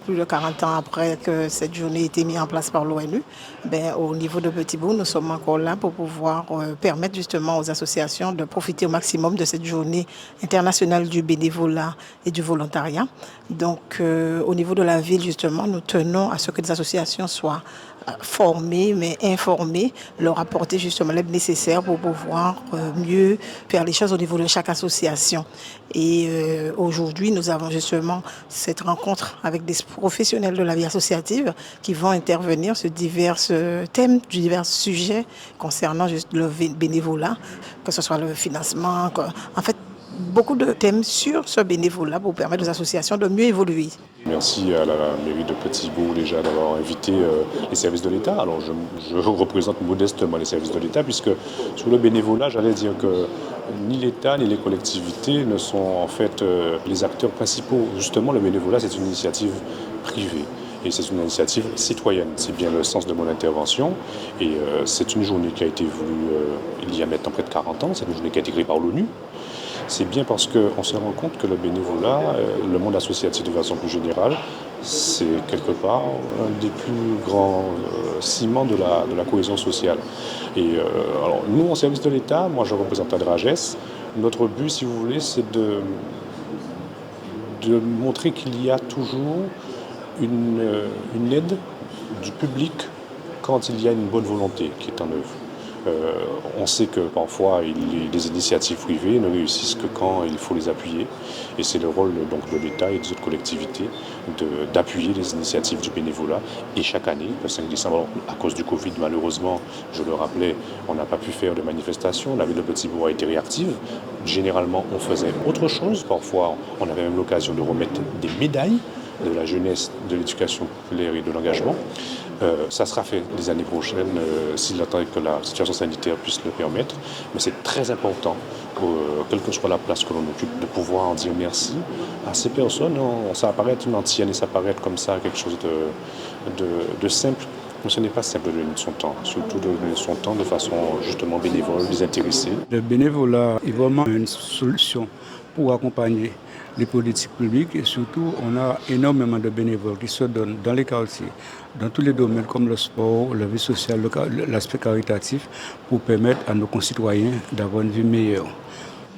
plus de 40 ans après que cette journée ait été mise en place par l'ONU, au niveau de Petit-Bourg, nous sommes encore là pour pouvoir permettre justement aux associations de profiter au maximum de cette journée internationale du bénévolat et du volontariat. Donc, au niveau de la ville, justement, nous tenons à ce que les associations soient formées, mais informées, leur apporter justement l'aide nécessaire pour pouvoir mieux faire les choses au niveau de chaque association. Et aujourd'hui, nous avons justement cette rencontre avec des professionnels de la vie associative qui vont intervenir sur divers thèmes, divers sujets concernant juste le bénévolat, que ce soit le financement, en fait, beaucoup de thèmes sur ce bénévolat pour permettre aux associations de mieux évoluer. Merci à la mairie de Petit-Bourg déjà d'avoir invité les services de l'État. Alors je représente modestement les services de l'État puisque sur le bénévolat, j'allais dire que ni l'État ni les collectivités ne sont en fait les acteurs principaux. Justement, le bénévolat, c'est une initiative privée. Et c'est une initiative citoyenne, c'est bien le sens de mon intervention. Et c'est une journée qui a été voulue il y a maintenant près de 40 ans, c'est une journée qui a été créée par l'ONU. C'est bien parce qu'on se rend compte que le bénévolat, le monde associatif de façon plus générale, c'est quelque part un des plus grands ciments de la cohésion sociale. Et alors, nous, au service de l'État, moi je représente la DRAGES, notre but, si vous voulez, c'est de montrer qu'il y a toujours une aide du public quand il y a une bonne volonté qui est en œuvre. On sait que parfois les initiatives privées ne réussissent que quand il faut les appuyer. Et c'est le rôle donc, de l'État et des autres collectivités d'appuyer les initiatives du bénévolat. Et chaque année, le 5 décembre, à cause du Covid, malheureusement, je le rappelais, on n'a pas pu faire de manifestation. La ville de Petit-Bourg a été réactive. Généralement, on faisait autre chose. Parfois, on avait même l'occasion de remettre des médailles de la jeunesse, de l'éducation populaire et de l'engagement. Ça sera fait les années prochaines s'il attend que la situation sanitaire puisse le permettre. Mais c'est très important, quelle que soit la place que l'on occupe, de pouvoir en dire merci à ces personnes. Ça apparaît être une antienne et ça paraît être comme ça quelque chose de simple. Mais ce n'est pas simple de donner son temps, surtout de donner son temps de façon justement bénévole, désintéressée. Le bénévolat est vraiment une solution pour accompagner les politiques publiques et surtout on a énormément de bénévoles qui se donnent dans les quartiers, dans tous les domaines comme le sport, la vie sociale, l'aspect caritatif pour permettre à nos concitoyens d'avoir une vie meilleure.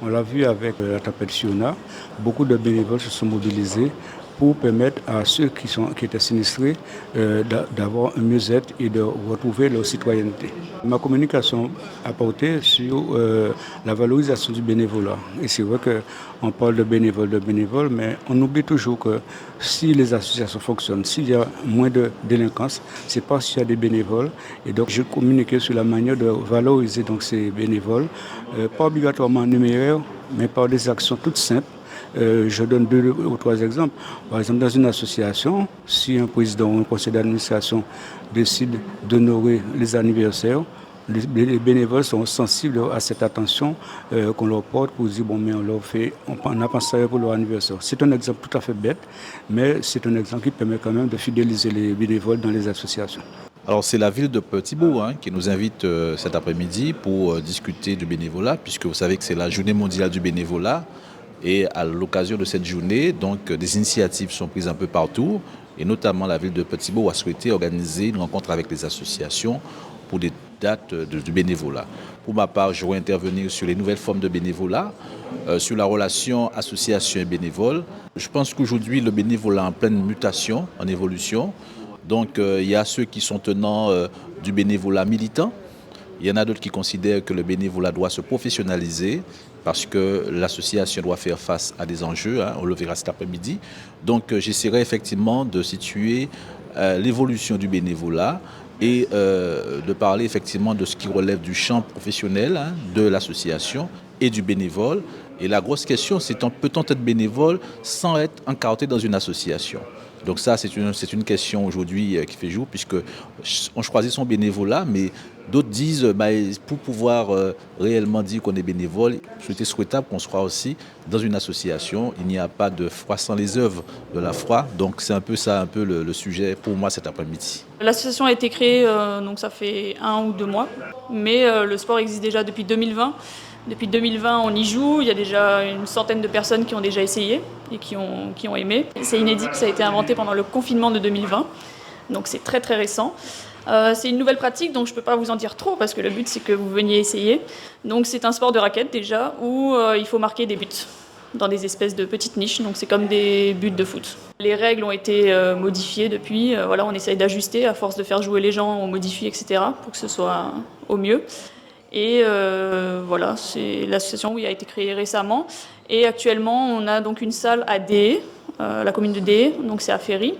On l'a vu avec la tempête Fiona, beaucoup de bénévoles se sont mobilisés pour permettre à ceux qui étaient sinistrés d'avoir un mieux-être et de retrouver leur citoyenneté. Ma communication a porté sur la valorisation du bénévolat. Et c'est vrai qu'on parle de bénévoles, mais on oublie toujours que si les associations fonctionnent, s'il y a moins de délinquance, c'est parce qu'il y a des bénévoles. Et donc je communiquais sur la manière de valoriser donc, ces bénévoles, pas obligatoirement numéraires, mais par des actions toutes simples. Je donne 2 ou 3 exemples. Par exemple, dans une association, si un président ou un conseil d'administration décide d'honorer les anniversaires, les bénévoles sont sensibles à cette attention qu'on leur porte pour dire bon, mais on a pensé pour leur anniversaire. C'est un exemple tout à fait bête, mais c'est un exemple qui permet quand même de fidéliser les bénévoles dans les associations. Alors c'est la ville de Petit-Bourg qui nous invite cet après-midi pour discuter du bénévolat, puisque vous savez que c'est la journée mondiale du bénévolat. Et à l'occasion de cette journée, donc, des initiatives sont prises un peu partout, et notamment la ville de Petit-Bourg a souhaité organiser une rencontre avec les associations pour des dates du bénévolat. Pour ma part, je vais intervenir sur les nouvelles formes de bénévolat, sur la relation association et bénévole. Je pense qu'aujourd'hui, le bénévolat est en pleine mutation, en évolution. Donc, il y a ceux qui sont tenants du bénévolat militant. Il y en a d'autres qui considèrent que le bénévolat doit se professionnaliser parce que l'association doit faire face à des enjeux, on le verra cet après-midi. Donc j'essaierai effectivement de situer l'évolution du bénévolat et de parler effectivement de ce qui relève du champ professionnel de l'association et du bénévole. Et la grosse question, c'est peut-on être bénévole sans être encarté dans une association ? Donc ça, c'est une question aujourd'hui qui fait jour, puisqu'on choisit son bénévolat, mais d'autres disent, pour pouvoir réellement dire qu'on est bénévole, c'était souhaitable qu'on soit aussi dans une association. Il n'y a pas de foi sans les œuvres de la foi. Donc c'est un peu ça, le sujet pour moi cet après-midi. L'association a été créée, donc ça fait 1 ou 2 mois, mais le sport existe déjà depuis 2020. Depuis 2020, on y joue. Il y a déjà une centaine de personnes qui ont déjà essayé et qui ont aimé. C'est inédit, ça a été inventé pendant le confinement de 2020. Donc c'est très très récent. C'est une nouvelle pratique, donc je ne peux pas vous en dire trop parce que le but c'est que vous veniez essayer. Donc c'est un sport de raquette déjà où il faut marquer des buts dans des espèces de petites niches, donc c'est comme des buts de foot. Les règles ont été modifiées depuis, voilà, on essaye d'ajuster à force de faire jouer les gens, on modifie, etc. pour que ce soit au mieux. Et voilà, c'est l'association qui a été créée récemment. Et actuellement, on a donc une salle à Dé, la commune de Dé, donc c'est à Ferry,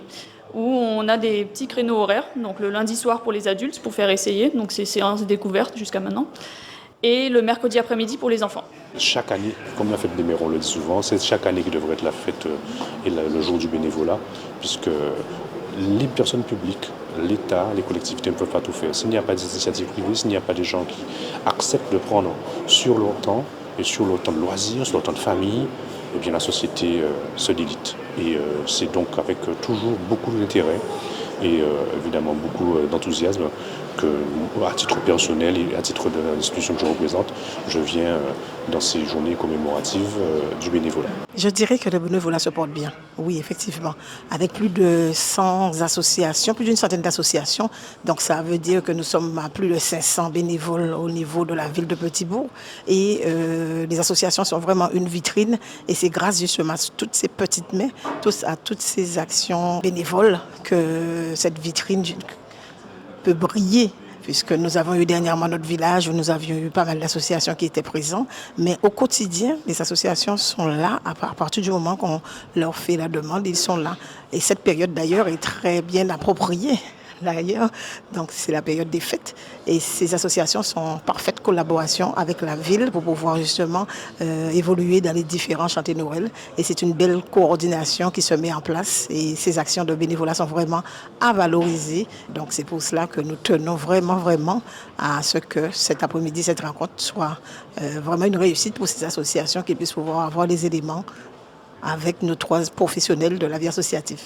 où on a des petits créneaux horaires, donc le lundi soir pour les adultes pour faire essayer, donc c'est séance découverte jusqu'à maintenant, et le mercredi après-midi pour les enfants. Chaque année, comme la fête des mères, on le dit souvent, c'est chaque année qui devrait être la fête et le jour du bénévolat, puisque les personnes publiques, l'État, les collectivités ne peuvent pas tout faire. S'il n'y a pas d'initiatives privées, s'il n'y a pas des gens qui acceptent de prendre sur leur temps, et sur leur temps de loisirs, sur leur temps de famille, eh bien la société se délite. Et c'est donc avec toujours beaucoup d'intérêt et évidemment beaucoup d'enthousiasme que, à titre personnel et à titre de l'institution que je représente, je viens dans ces journées commémoratives du bénévolat. Je dirais que le bénévolat se porte bien, oui, effectivement, avec plus de 100 associations, plus d'une centaine d'associations. Donc ça veut dire que nous sommes à plus de 500 bénévoles au niveau de la ville de Petit-Bourg. Et les associations sont vraiment une vitrine. Et c'est grâce justement à toutes ces petites mains, à toutes ces actions bénévoles que cette vitrine peut briller, puisque nous avons eu dernièrement notre village où nous avions eu pas mal d'associations qui étaient présentes. Mais au quotidien, les associations sont là à partir du moment qu'on leur fait la demande, ils sont là. Et cette période d'ailleurs est très bien appropriée. D'ailleurs, donc c'est la période des fêtes et ces associations sont en parfaite collaboration avec la ville pour pouvoir justement évoluer dans les différents chantiers Noël et c'est une belle coordination qui se met en place et ces actions de bénévolat sont vraiment à valoriser. Donc c'est pour cela que nous tenons vraiment à ce que cet après-midi, cette rencontre soit vraiment une réussite pour ces associations qui puissent pouvoir avoir les éléments avec nos 3 professionnels de la vie associative.